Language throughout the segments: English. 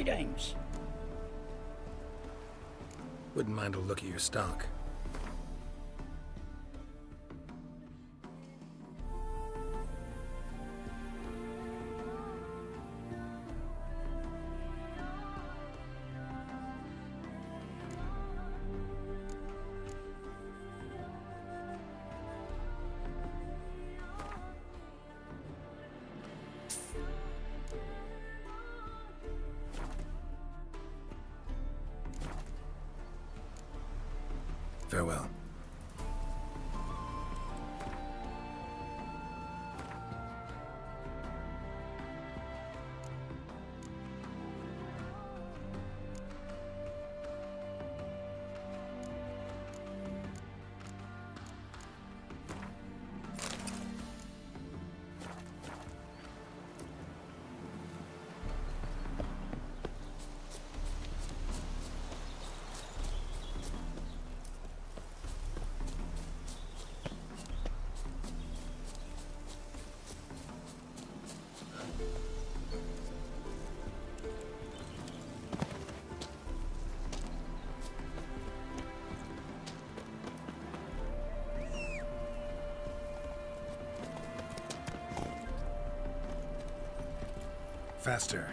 Greetings. Wouldn't mind a look at your stock. Farewell. Faster.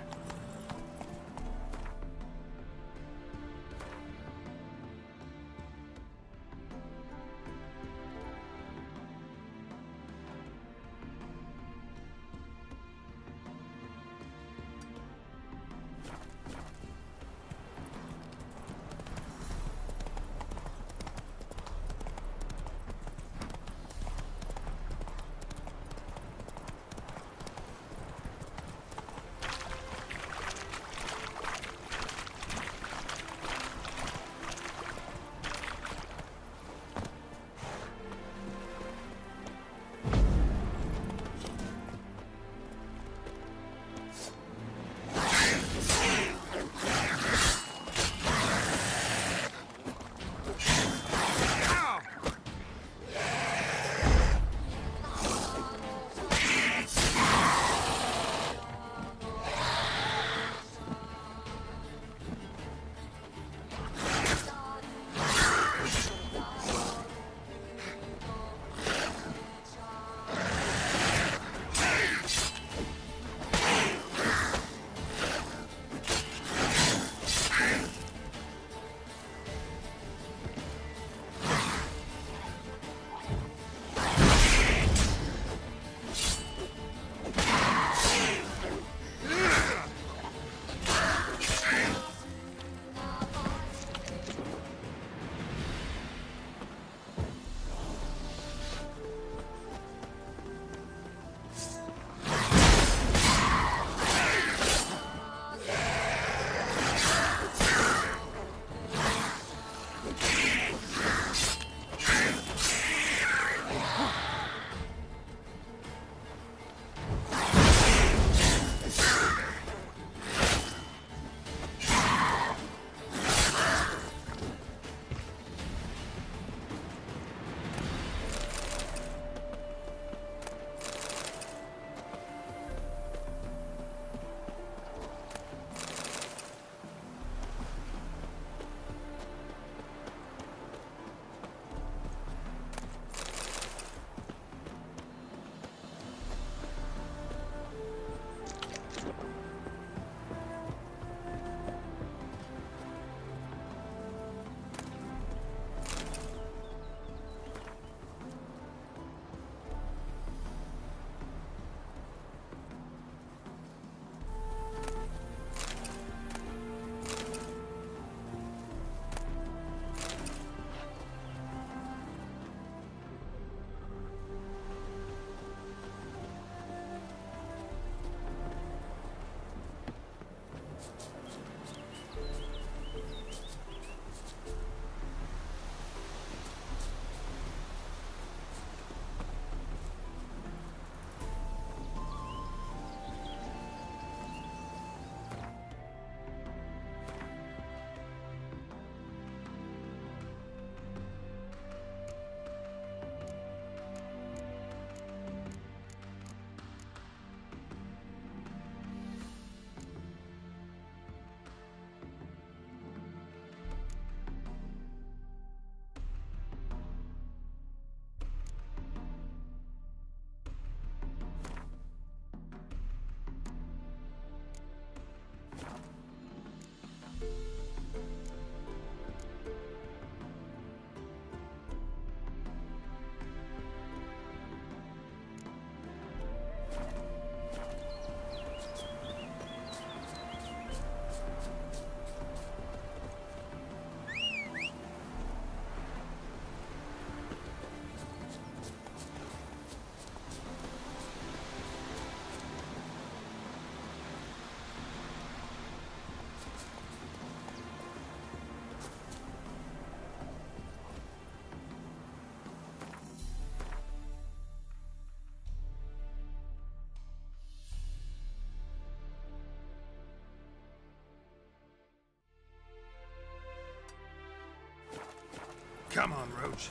Come on, Roach.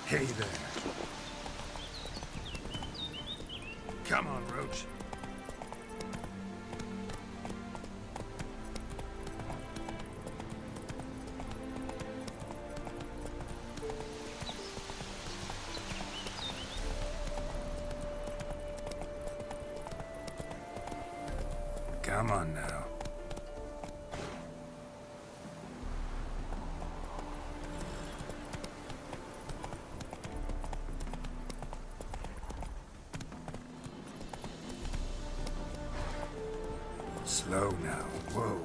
Hey there. Come on, Roach. Come on now. Slow now. Whoa.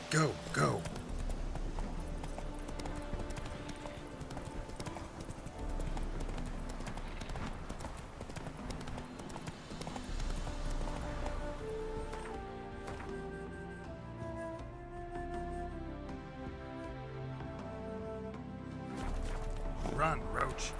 Go, go. Run, Roach.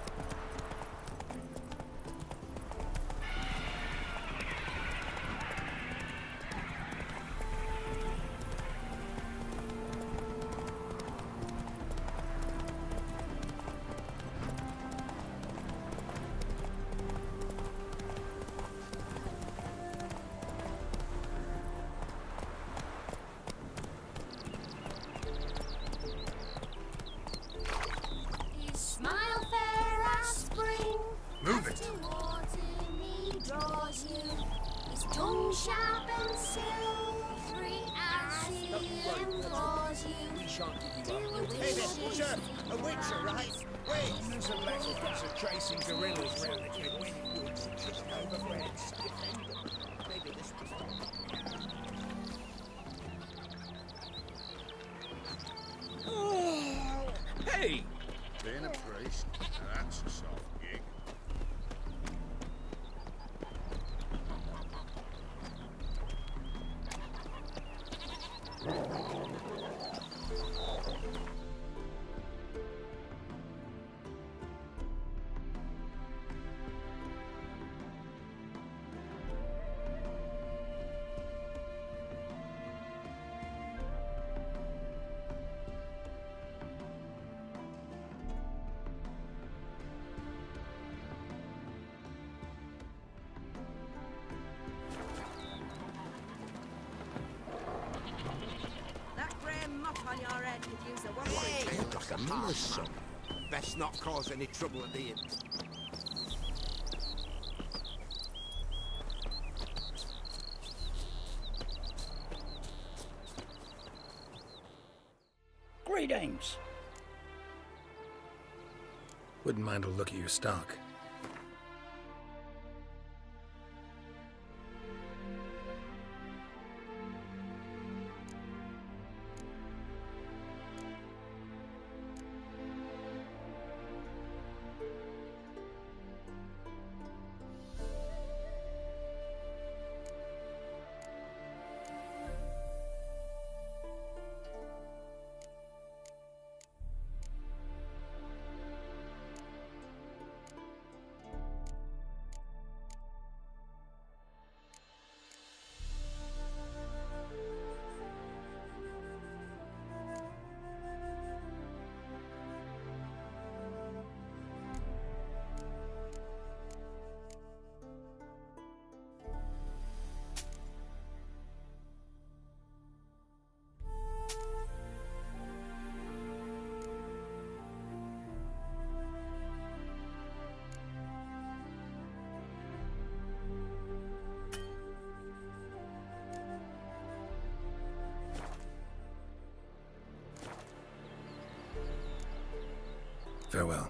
A witch, all right? Wait! There's a legends of tracing gorillas round the Kedwini woods and kicking overbred defender. Maybe this one's Oh, hey! being a priest. Now that's a soft gig. That grey muff on your head could use a wash. Hey, like a miller's son. Best not cause any trouble at the inn. Greetings. Wouldn't mind a look at your stock. Farewell.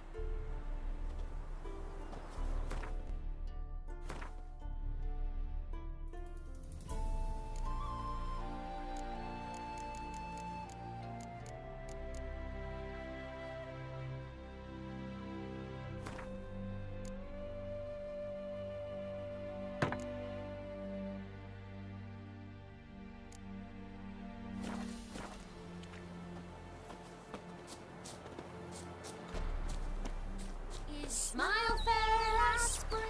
Smile fairy last spring.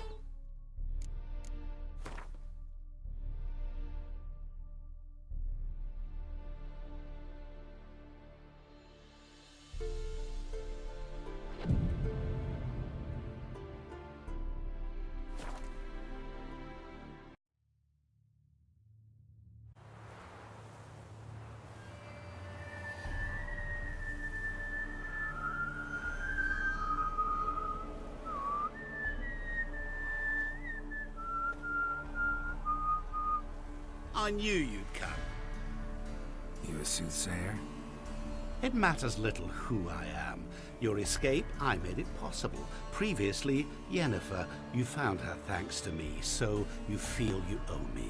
I knew you'd come. You a soothsayer? It matters little who I am. Your escape, I made it possible. Previously, Yennefer, you found her thanks to me, so you feel you owe me.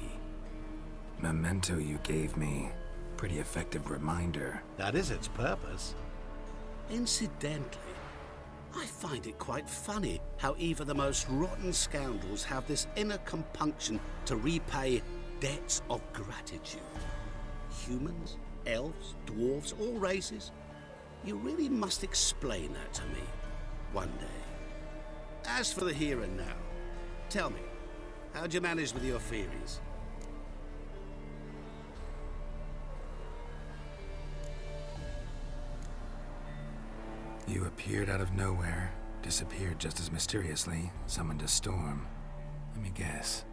Memento you gave me. Pretty effective reminder. That is its purpose. Incidentally, I find it quite funny how even the most rotten scoundrels have this inner compunction to repay debts of gratitude. Humans, elves, dwarves, all races. You really must explain that to me one day. As for the here and now, tell me, how'd you manage with your theories? You appeared out of nowhere, disappeared just as mysteriously, summoned a storm. Let me guess.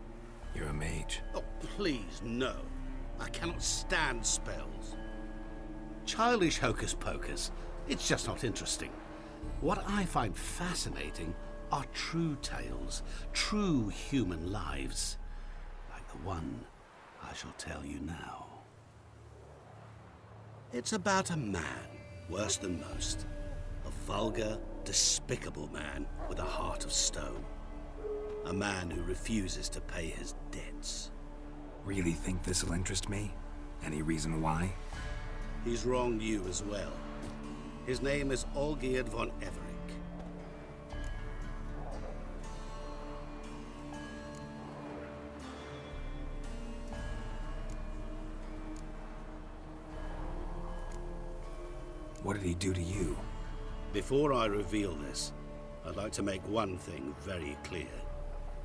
You're a mage. Oh, please, no. I cannot stand spells. Childish hocus pocus. It's just not interesting. What I find fascinating are true tales, true human lives, like the one I shall tell you now. It's about a man, worse than most, a vulgar, despicable man with a heart of stone. A man who refuses to pay his debts. Really think this'll interest me? Any reason why? He's wronged you as well. His name is Olgierd von Everec. What did he do to you? Before I reveal this, I'd like to make one thing very clear.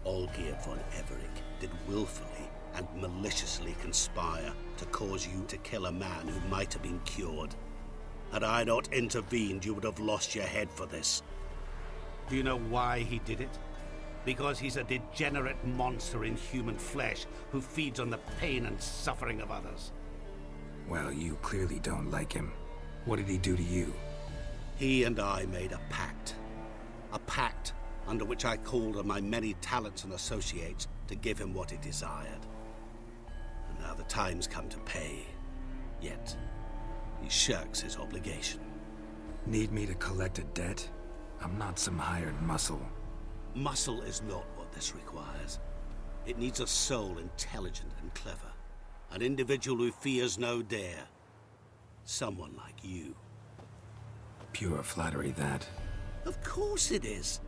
Olgierd von Everec did willfully and maliciously conspire to cause you to kill a man who might have been cured. Had I not intervened, you would have lost your head for this. Do you know why he did it? Because he's a degenerate monster in human flesh who feeds on the pain and suffering of others. Well, you clearly don't like him. What did he do to you? He and I made a pact. A pact under which I called on my many talents and associates to give him what he desired. And now the time's come to pay. Yet, he shirks his obligation. Need me to collect a debt? I'm not some hired muscle. Muscle is not what this requires. It needs a soul intelligent and clever. An individual who fears no dare. Someone like you. Pure flattery, that. Of course it is.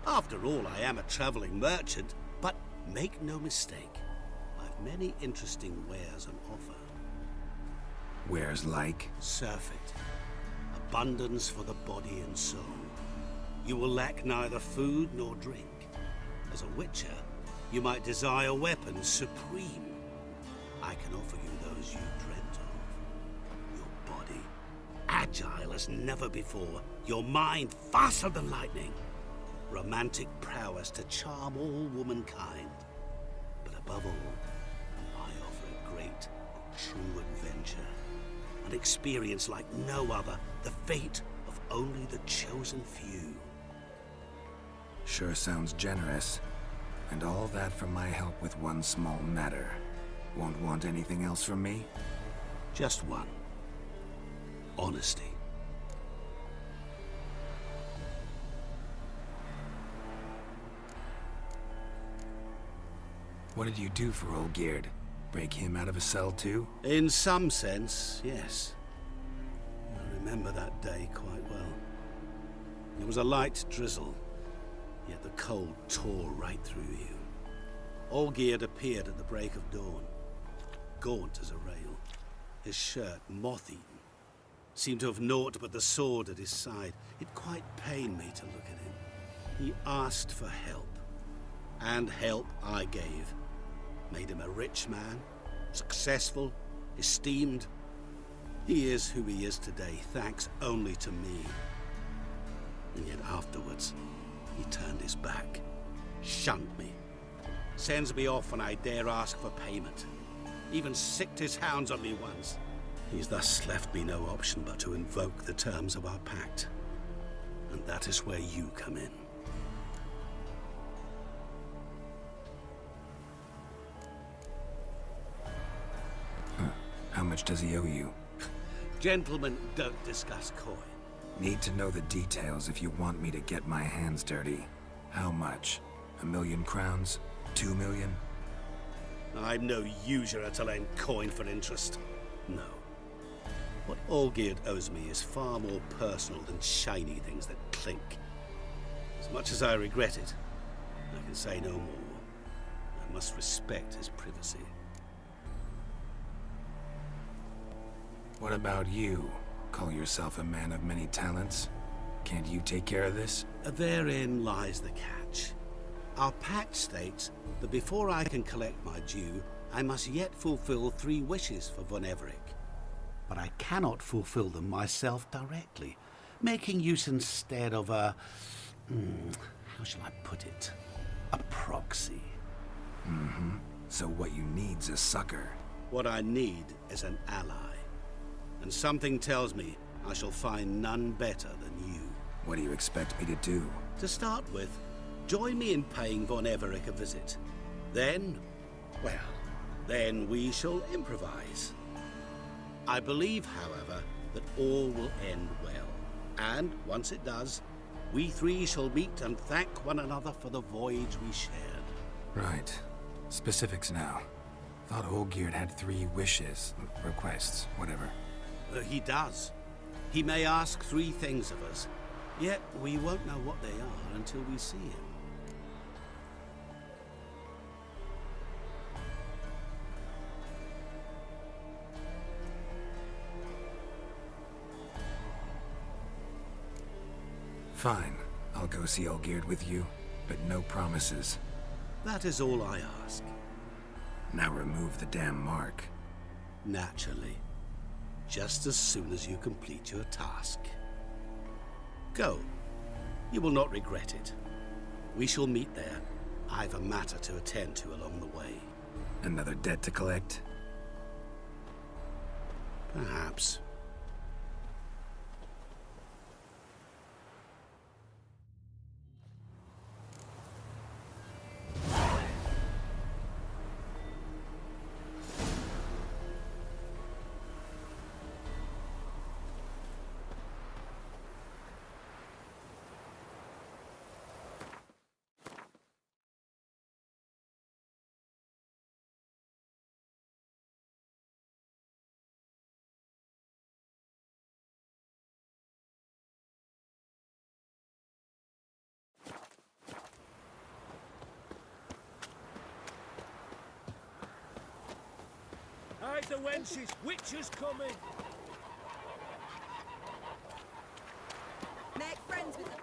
After all, I am a traveling merchant. But make no mistake, I've many interesting wares on offer. Wares like? Surfeit. Abundance for the body and soul. You will lack neither food nor drink. As a witcher, you might desire weapons supreme. I can offer you those you dreamt of. Your body, agile as never before. Your mind, faster than lightning. Romantic prowess to charm all womankind. But above all, I offer a great and true adventure. An experience like no other. The fate of only the chosen few. Sure sounds generous. And all that for my help with one small matter. Won't want anything else from me? Just one. Honesty. What did you do for Olgierd? Break him out of a cell too? In some sense, yes. I remember that day quite well. It was a light drizzle, yet the cold tore right through you. Olgierd appeared at the break of dawn, gaunt as a rail, his shirt moth-eaten. Seemed to have naught but the sword at his side. It quite pained me to look at him. He asked for help, and help I gave. Made him a rich man, successful, esteemed. He is who he is today, thanks only to me. And yet afterwards, he turned his back, shunned me, sends me off when I dare ask for payment. Even sicked his hounds on me once. He's thus left me no option but to invoke the terms of our pact. And that is where you come in. How much does he owe you? Gentlemen don't discuss coin. Need to know the details if you want me to get my hands dirty. How much? 1,000,000 crowns? 2 million? I'm no usurer to lend coin for interest. No. What Olgierd owes me is far more personal than shiny things that clink. As much as I regret it, I can say no more. I must respect his privacy. What about you? Call yourself a man of many talents? Can't you take care of this? Therein lies the catch. Our pact states that before I can collect my due, I must yet fulfill 3 wishes for von Everec. But I cannot fulfill them myself directly, making use instead of a... how shall I put it? A proxy. So what you need's a sucker. What I need is an ally. And something tells me I shall find none better than you. What do you expect me to do? To start with, join me in paying von Everec a visit. Then, well, then we shall improvise. I believe, however, that all will end well. And once it does, we three shall meet and thank one another for the voyage we shared. Right. Specifics now. Thought Olgierd had 3 wishes, requests, whatever. He does. He may ask 3 things of us, yet we won't know what they are until we see him. Fine. I'll go see Olgierd with you, but no promises. That is all I ask. Now remove the damn mark. Naturally. Just as soon as you complete your task. Go. You will not regret it. We shall meet there. I've a matter to attend to along the way. Another debt to collect? Perhaps. Hide the wenches, witches coming! Make friends with them.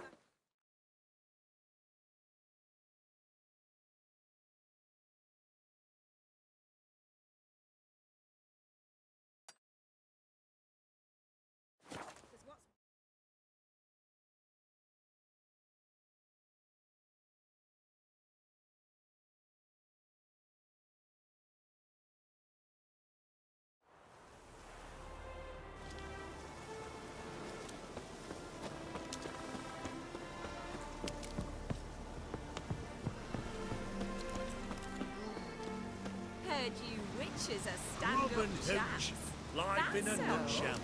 Heard you witches are stand-up Rub and chaps. hooch, life in a That's so. nutshell.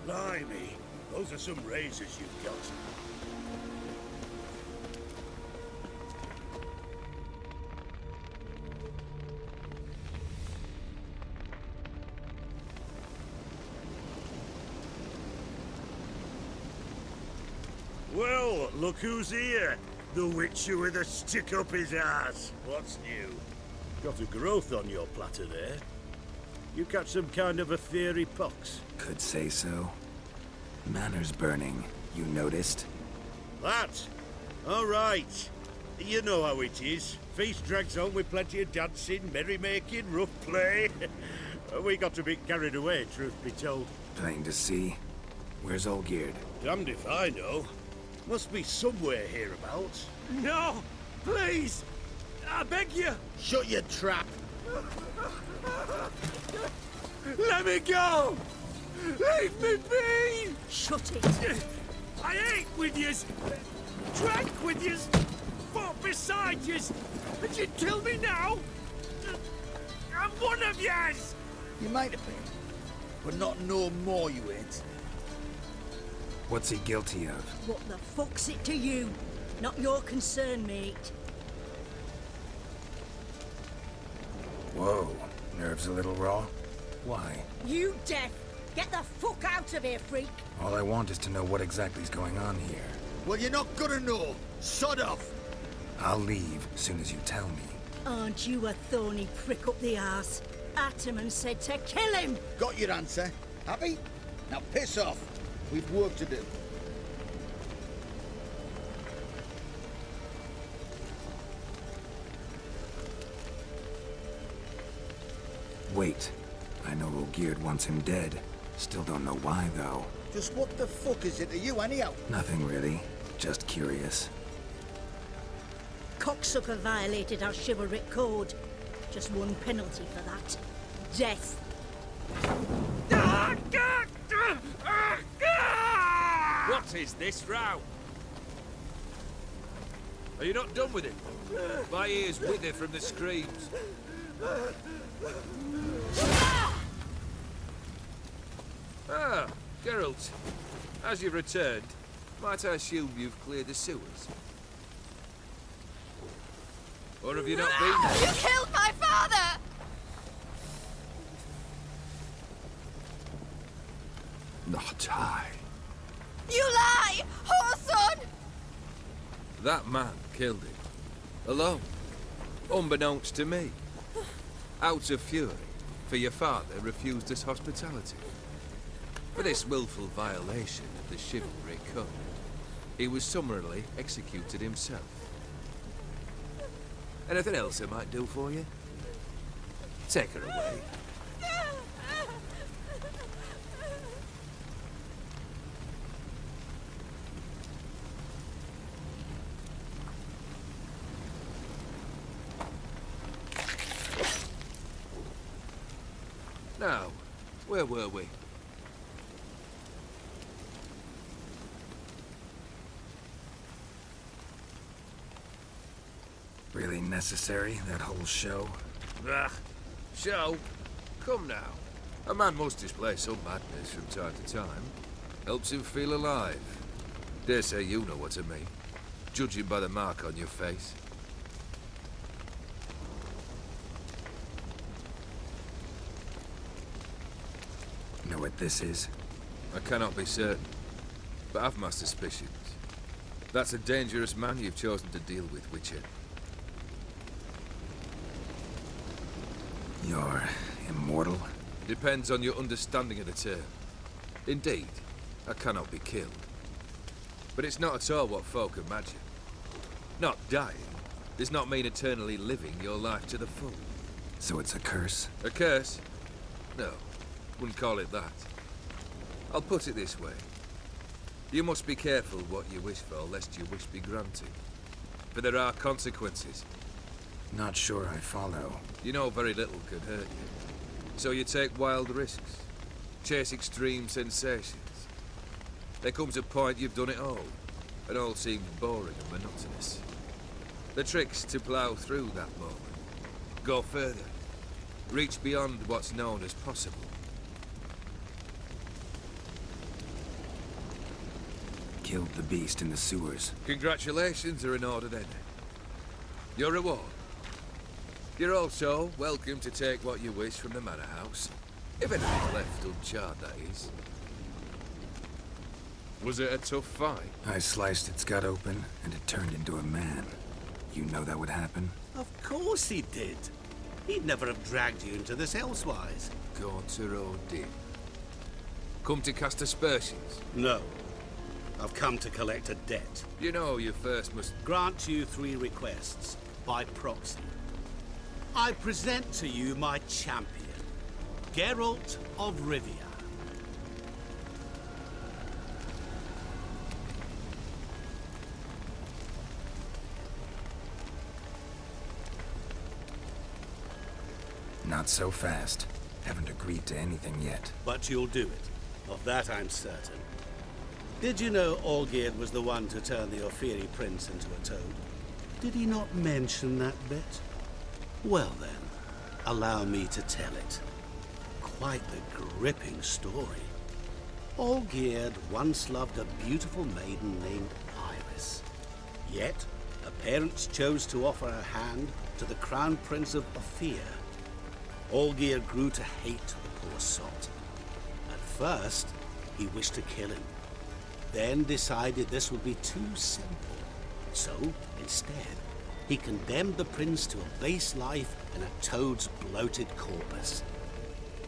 Blimey, those are some razors you've got. Well, look who's here. The witcher with a stick up his ass. What's new? Got a growth on your platter there. You catch some kind of a fiery pox. Could say so. Manor's burning. You noticed? That? All right. You know how it is. Feast drags on with plenty of dancing, merrymaking, rough play. We got a bit carried away, truth be told. Plain to see. Where's Olgierd? Damned if I know. Must be somewhere hereabouts. No! Please! I beg you! Shut your trap! Let me go! Leave me be! Shut it. I ate with yous! Drank with yous! Fought beside yous! And you kill me now? I'm one of yous! You might have been, but not no more you ain't. What's he guilty of? What the fuck's it to you? Not your concern, mate. Whoa. Nerves a little raw? Why? You deaf! Get the fuck out of here, freak! All I want is to know what exactly is going on here. Well, you're not gonna know. Sod off. I'll leave as soon as you tell me. Aren't you a thorny prick up the arse? Ataman said to kill him! Got your answer. Happy? Now piss off. We've work to do. Wait. I know Olgierd wants him dead. Still don't know why, though. Just what the fuck is it to you, anyhow? Nothing really. Just curious. Cocksucker violated our chivalric code. Just one penalty for that. Death. What is this row? Are you not done with it? My ears wither from the screams. Ah, Geralt, as you've returned, might I assume you've cleared the sewers? Or have you not been there? You killed my father! Not I. You lie! Whoreson! That man killed him. Alone. Unbeknownst to me. Out of fury, for your father refused us hospitality. For this willful violation of the chivalry code, he was summarily executed himself. Anything else I might do for you? Take her away. Now, where were we? Really necessary, that whole show? Ah, show? Come now. A man must display some madness from time to time. Helps him feel alive. Dare say you know what I mean, judging by the mark on your face. Know what this is? I cannot be certain, but I've my suspicions. That's a dangerous man you've chosen to deal with, Witcher. You're immortal? Depends on your understanding of the term. Indeed, I cannot be killed. But it's not at all what folk imagine. Not dying does not mean eternally living your life to the full. So it's a curse? A curse? No, wouldn't call it that. I'll put it this way. You must be careful what you wish for, lest your wish be granted. For there are consequences. Not sure I follow. You know very little could hurt you. So you take wild risks. Chase extreme sensations. There comes a point you've done it all, and all seems boring and monotonous. The trick's to plough through that moment. Go further. Reach beyond what's known as possible. Killed the beast in the sewers. Congratulations are in order then. Your reward. You're also welcome to take what you wish from the manor house. If anything's left uncharred, that is. Was it a tough fight? I sliced its gut open, and it turned into a man. You know that would happen? Of course he did. He'd never have dragged you into this elsewise. Gaunter O'Din. Come to cast aspersions? No. I've come to collect a debt. You know you first must... Grant you 3 requests, by proxy. I present to you my champion, Geralt of Rivia. Not so fast. Haven't agreed to anything yet. But you'll do it. Of that I'm certain. Did you know Olgierd was the one to turn the Ophiri prince into a toad? Did he not mention that bit? Well then, allow me to tell it. Quite the gripping story. Olgierd once loved a beautiful maiden named Iris. Yet, her parents chose to offer her hand to the Crown Prince of Ophir. Olgierd grew to hate the poor sot. At first, he wished to kill him. Then decided this would be too simple. So, instead, he condemned the prince to a base life in a toad's bloated corpus.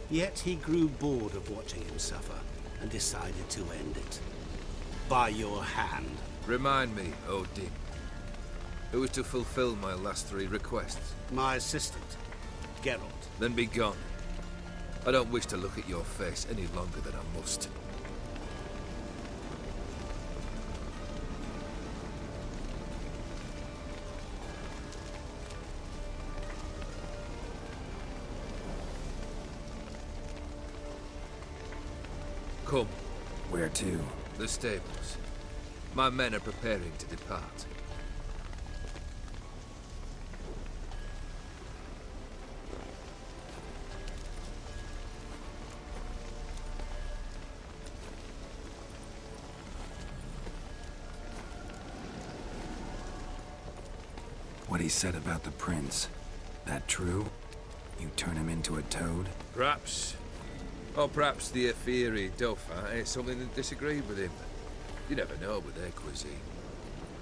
Yet he grew bored of watching him suffer and decided to end it. By your hand. Remind me, O'Din. Who is to fulfill my last 3 requests? My assistant, Geralt. Then be gone. I don't wish to look at your face any longer than I must. Come. Where to? The stables. My men are preparing to depart. What he said about the prince, that true? You turn him into a toad? Perhaps. Or perhaps the Ephiri Dauphin ate something that disagreed with him. You never know with their cuisine.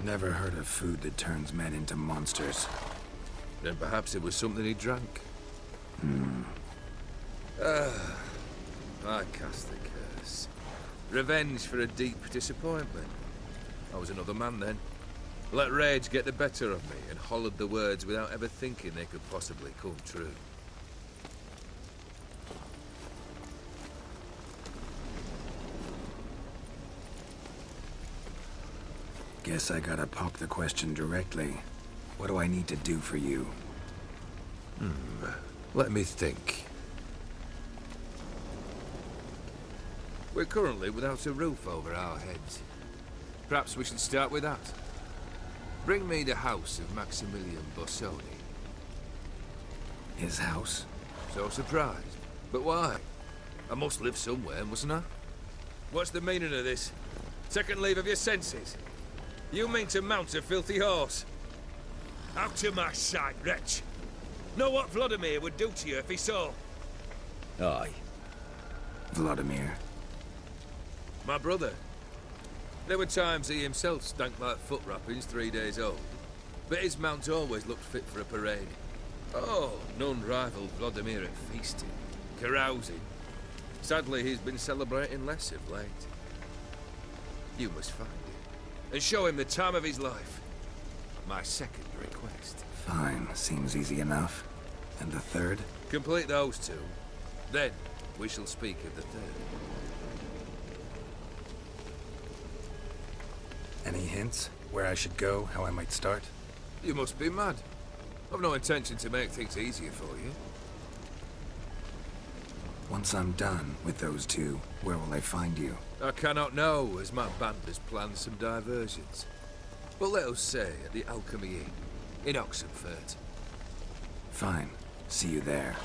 Never heard of food that turns men into monsters. Then perhaps it was something he drank. I cast the curse. Revenge for a deep disappointment. I was another man then. Let rage get the better of me and hollered the words without ever thinking they could possibly come true. Guess I gotta pop the question directly. What do I need to do for you? Let me think. We're currently without a roof over our heads. Perhaps we should start with that. Bring me the house of Maximilian Borsodi. His house? So surprised. But why? I must live somewhere, mustn't I? What's the meaning of this? Second leave of your senses? You mean to mount a filthy horse? Out of my sight, wretch! Know what Vladimir would do to you if he saw? Aye. Vladimir. My brother. There were times he himself stank like foot wrappings 3 days old, but his mount always looked fit for a parade. Oh, none rivaled Vladimir at feasting, carousing. Sadly, he's been celebrating less of late. You must find him, and show him the time of his life. My second request. Fine, seems easy enough. And the third? Complete those two, then we shall speak of the third. Any hints? Where I should go? How I might start? You must be mad. I've no intention to make things easier for you. Once I'm done with those two, where will I find you? I cannot know, as my band has planned some diversions. But let us say at the Alchemy Inn, in Oxenfurt. Fine. See you there.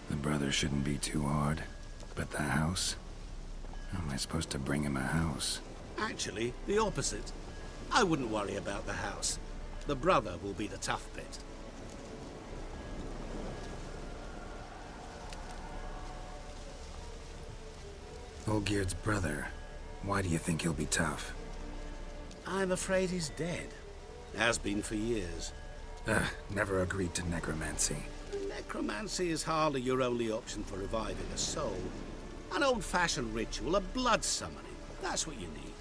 The brother shouldn't be too hard. But the house? How am I supposed to bring him a house? Actually, the opposite. I wouldn't worry about the house. The brother will be the tough bit. Olgierd's brother. Why do you think he'll be tough? I'm afraid he's dead. Has been for years. Never agreed to necromancy. Necromancy is hardly your only option for reviving a soul. An old-fashioned ritual, a blood summoning. That's what you need.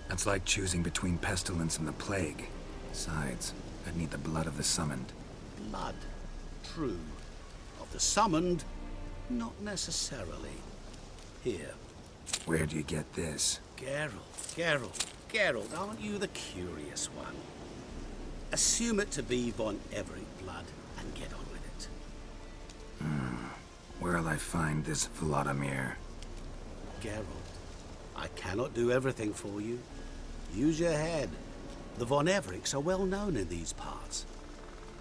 That's like choosing between pestilence and the plague. Besides, I'd need the blood of the summoned. Blood. True. Of the summoned, not necessarily. Here. Where do you get this? Geralt, aren't you the curious one? Assume it to be von Everett blood and get on with it. Where'll I find this Vladimir? Geralt, I cannot do everything for you. Use your head. The von Evericks are well known in these parts.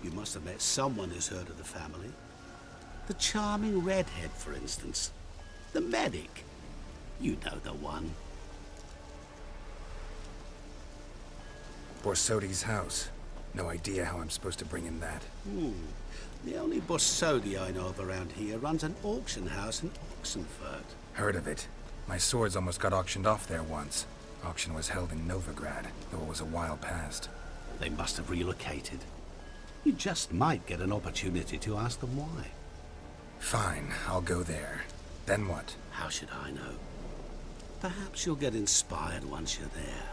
You must have met someone who's heard of the family. The charming redhead, for instance. The medic. You know the one. Borsodi's house. No idea how I'm supposed to bring him that. The only Borsodi I know of around here runs an auction house in Oxenfurt. Heard of it. My swords almost got auctioned off there once. Auction was held in Novigrad, though it was a while past. They must have relocated. You just might get an opportunity to ask them why. Fine, I'll go there. Then what? How should I know? Perhaps you'll get inspired once you're there.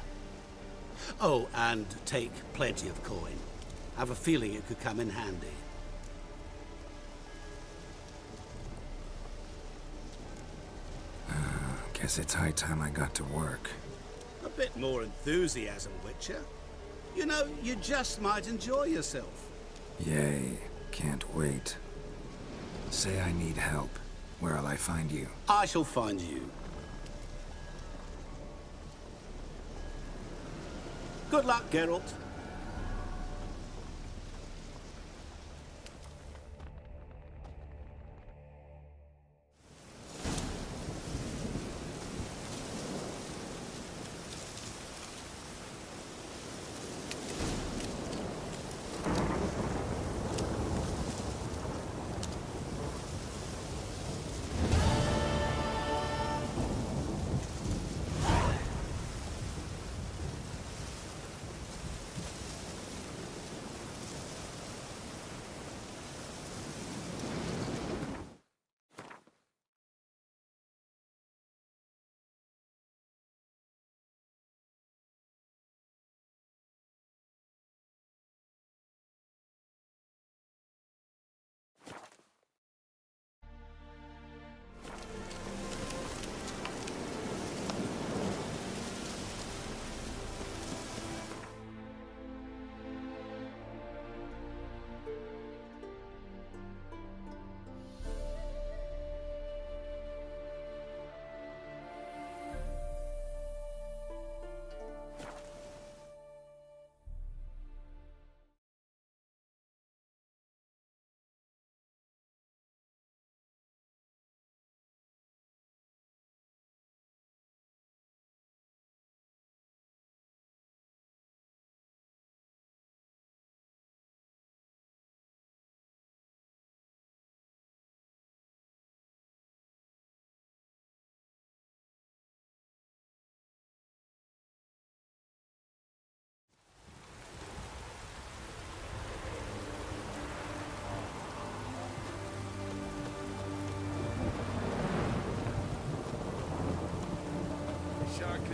Oh, and take plenty of coin. Have a feeling it could come in handy. Guess it's high time I got to work. A bit more enthusiasm, Witcher. You know, you just might enjoy yourself. Yay, can't wait. Say I need help. Where'll I find you? I shall find you. Good luck, Geralt.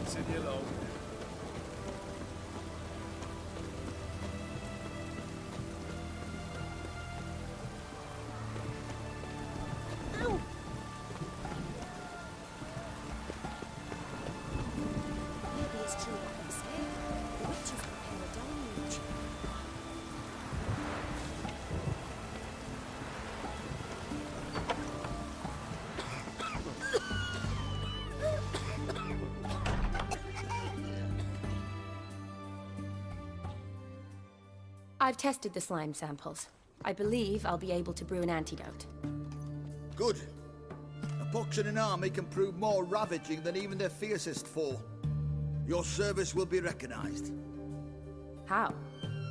dancing you long. Ow! Maybe it's true what they say. The witches prepare a deluge. I've tested the slime samples. I believe I'll be able to brew an antidote. Good. A pox in an army can prove more ravaging than even their fiercest foe. Your service will be recognized. How?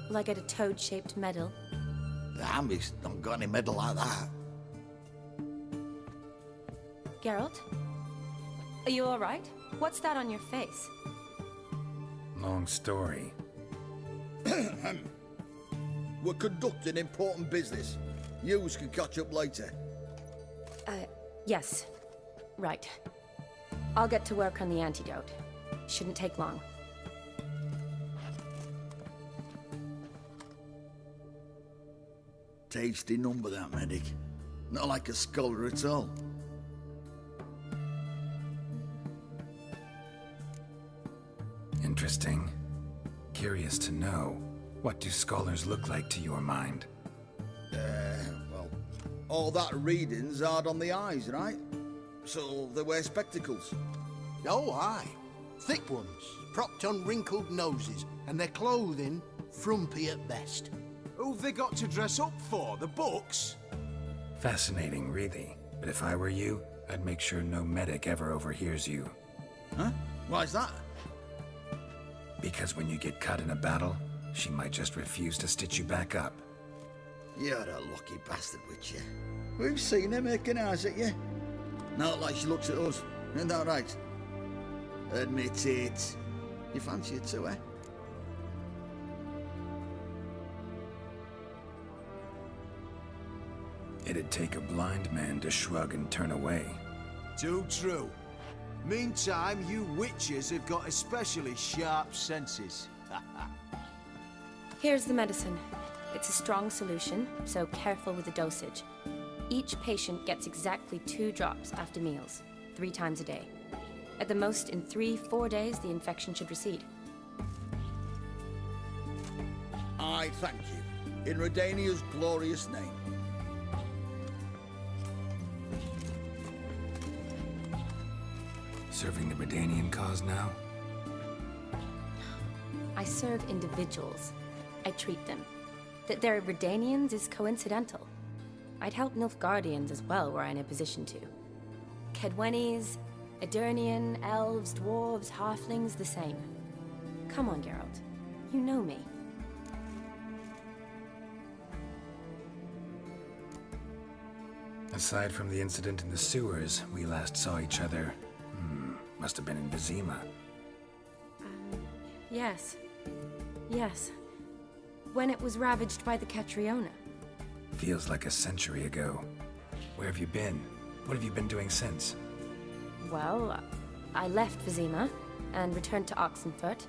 Will I get a toad-shaped medal? The army's not got any medal like that. Geralt? Are you alright? What's that on your face? Long story. We're conducting important business. Yous can catch up later. Yes. Right. I'll get to work on the antidote. Shouldn't take long. Tasty number, that medic. Not like a scholar at all. Interesting. Curious to know, what do scholars look like to your mind? Well, all that reading's hard on the eyes, right? So they wear spectacles. Oh, aye. Thick ones, propped on wrinkled noses, and their clothing frumpy at best. Who've they got to dress up for? The books? Fascinating, really. But if I were you, I'd make sure no medic ever overhears you. Huh? Why's that? Because when you get cut in a battle, she might just refuse to stitch you back up. You're a lucky bastard, Witcher. We've seen her making eyes at you. Not like she looks at us. Isn't that right? Admit it. You fancy it too, eh? It'd take a blind man to shrug and turn away. Too true. Meantime, you witches have got especially sharp senses. Here's the medicine. It's a strong solution, so careful with the dosage. Each patient gets exactly 2 drops after meals, 3 times a day. At the most, in 3-4 days, the infection should recede. I thank you. In Redania's glorious name. Serving the Redanian cause now? I serve individuals. I treat them. That they're Redanians is coincidental. I'd help Nilfgaardians as well were I in a position to. Kedwenis, Edirnian, elves, dwarves, halflings, the same. Come on, Geralt. You know me. Aside from the incident in the sewers, we last saw each other. Must have been in Vizima. Yes. Yes. When it was ravaged by the Catriona. Feels like a century ago. Where have you been? What have you been doing since? Well, I left Vizima and returned to Oxenfurt,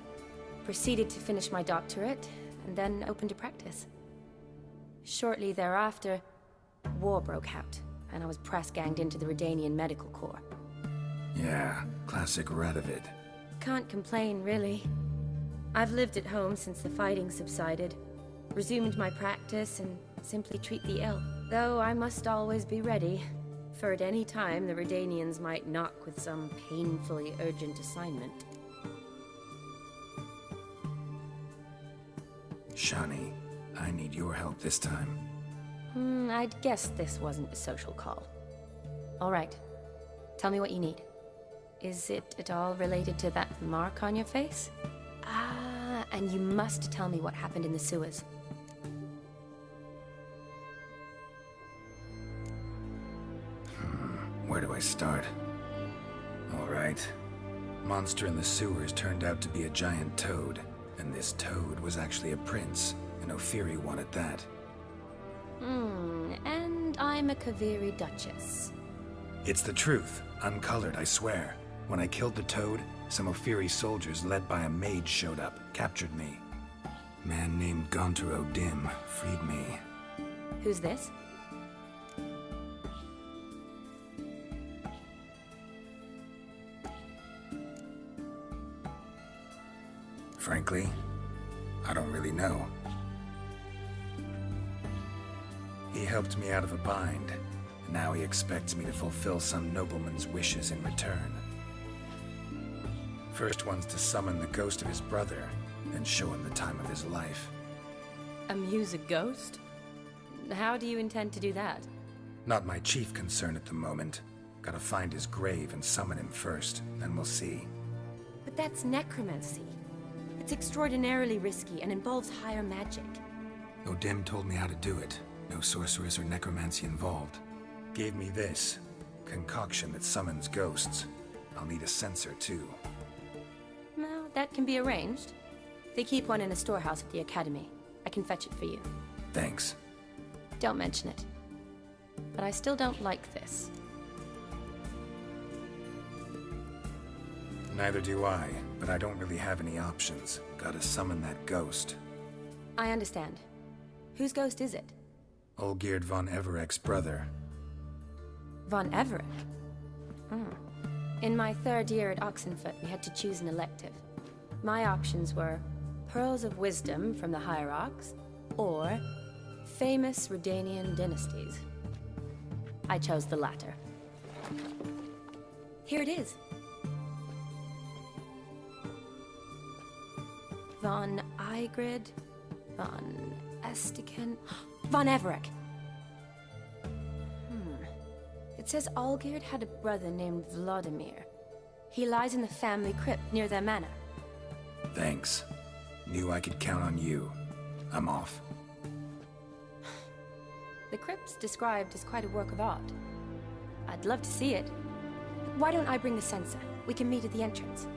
proceeded to finish my doctorate, and then opened a practice. Shortly thereafter, war broke out, and I was press-ganged into the Redanian Medical Corps. Yeah, classic Radovid. Can't complain, really. I've lived at home since the fighting subsided, resumed my practice, and simply treat the ill. Though I must always be ready, for at any time the Redanians might knock with some painfully urgent assignment. Shani, I need your help this time. I'd guessed this wasn't a social call. All right. Tell me what you need. Is it at all related to that mark on your face? Ah, and you must tell me what happened in the sewers. Where do I start? All right. Monster in the sewers turned out to be a giant toad, and this toad was actually a prince, and Ophiri wanted that. And I'm a Kaviri Duchess. It's the truth. Uncolored, I swear. When I killed the toad, Some Ophiri soldiers led by a mage showed up, captured me. Man named Gontaro Dim freed me. Who's this? Frankly, I don't really know. He helped me out of a bind, and now he expects me to fulfill some nobleman's wishes in return. First one's to summon the ghost of his brother, then show him the time of his life. Amuse a ghost? How do you intend to do that? Not my chief concern at the moment. Gotta find his grave and summon him first, then we'll see. But that's necromancy. It's extraordinarily risky and involves higher magic. Odim told me how to do it. No sorceress or necromancy involved. Gave me this concoction that summons ghosts. I'll need a censer too. Well, that can be arranged. They keep one in a storehouse at the academy. I can fetch it for you. Thanks. Don't mention it. But I still don't like this. Neither do I, but I don't really have any options. Gotta summon that ghost. I understand. Whose ghost is it? Olgierd von Everek's brother. Von Everek? In my third year at Oxenfoot, we had to choose an elective. My options were Pearls of Wisdom from the Hierarchs, or famous Redanian dynasties. I chose the latter. Here it is. Von Igrid, Von Estiken, Von Everek. It says Olgierd had a brother named Vladimir. He lies in the family crypt near their manor. Thanks. Knew I could count on you. I'm off. The crypt's described as quite a work of art. I'd love to see it. Why don't I bring the censer? We can meet at the entrance.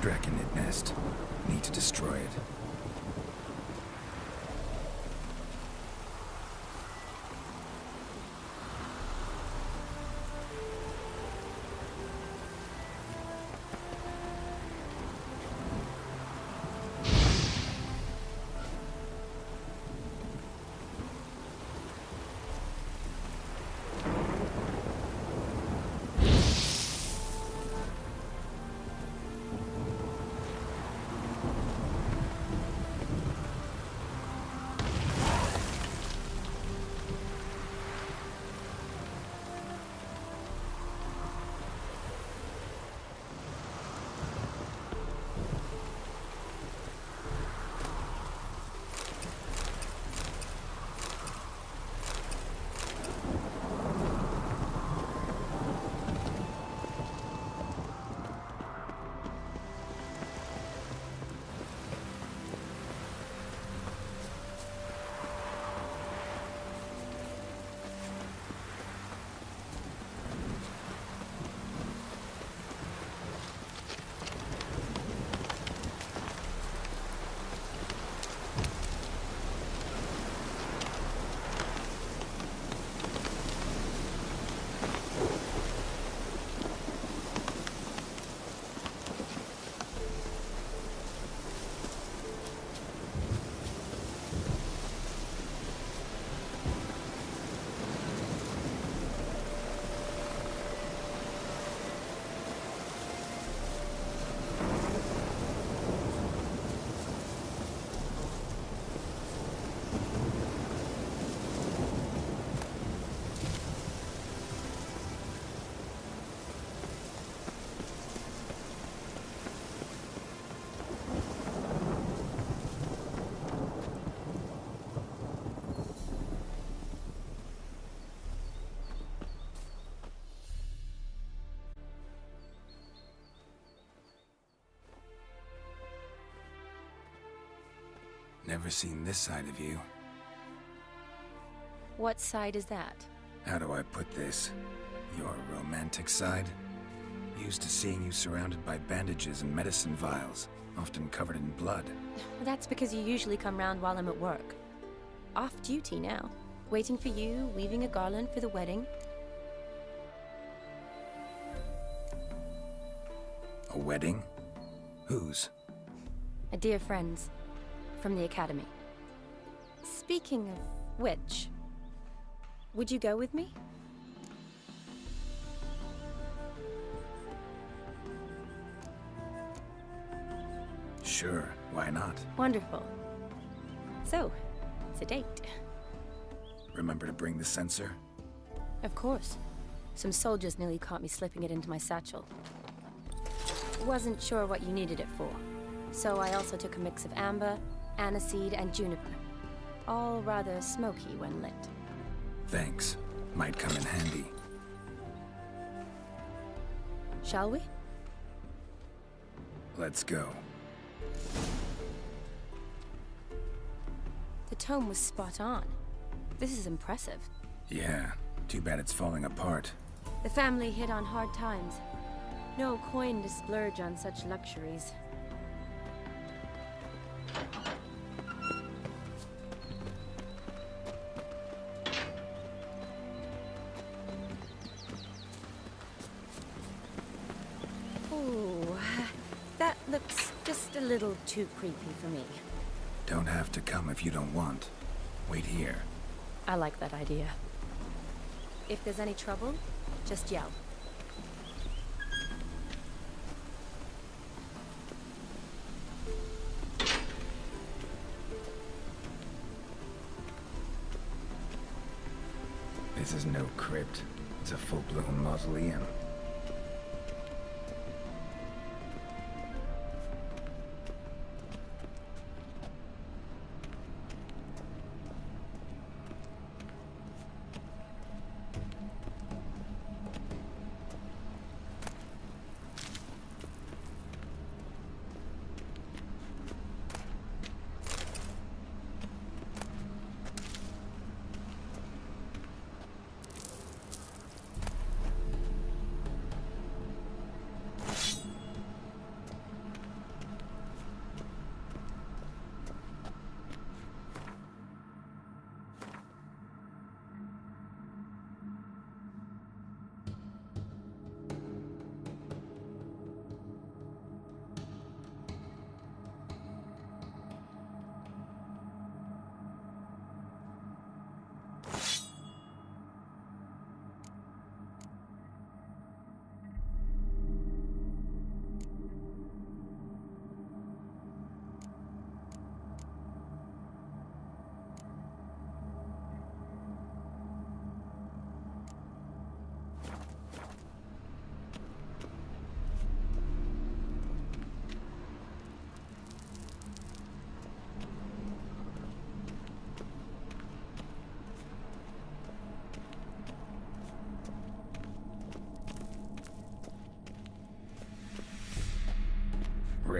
Draconid nest. Need to destroy it. Never seen this side of you. What side is that? How do I put this? Your romantic side? Used to seeing you surrounded by bandages and medicine vials, often covered in blood. Well, that's because you usually come round while I'm at work. Off duty now. Waiting for you, weaving a garland for the wedding. A wedding? Whose? A dear friend's. From the academy. Speaking of which, would you go with me? Sure, why not? Wonderful. So, it's a date. Remember to bring the sensor? Of course. Some soldiers nearly caught me slipping it into my satchel. Wasn't sure what you needed it for, so I also took a mix of amber, aniseed, and juniper. All rather smoky when lit. Thanks. Might come in handy. Shall we? Let's go. The tome was spot on. This is impressive. Yeah, too bad it's falling apart. The family hit on hard times. No coin to splurge on such luxuries. Oh, that looks just a little too creepy for me. Don't have to come if you don't want. Wait here. I like that idea. If there's any trouble, just yell. This is no crypt. It's a full-blown mausoleum.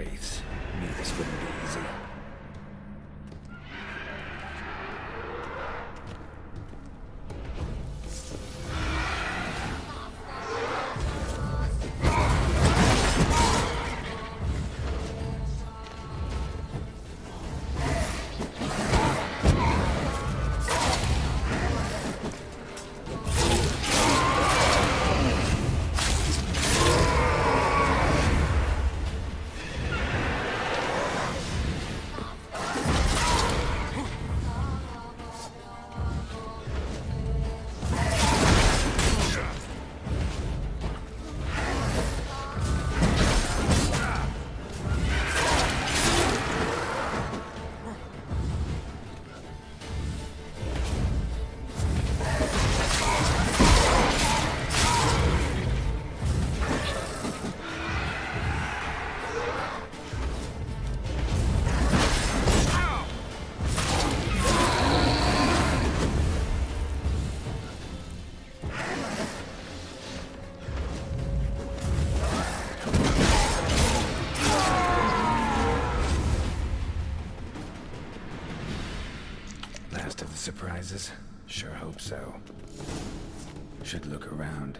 wraiths. Knew this wouldn't be easy. Surprises? Sure hope so. Should look around.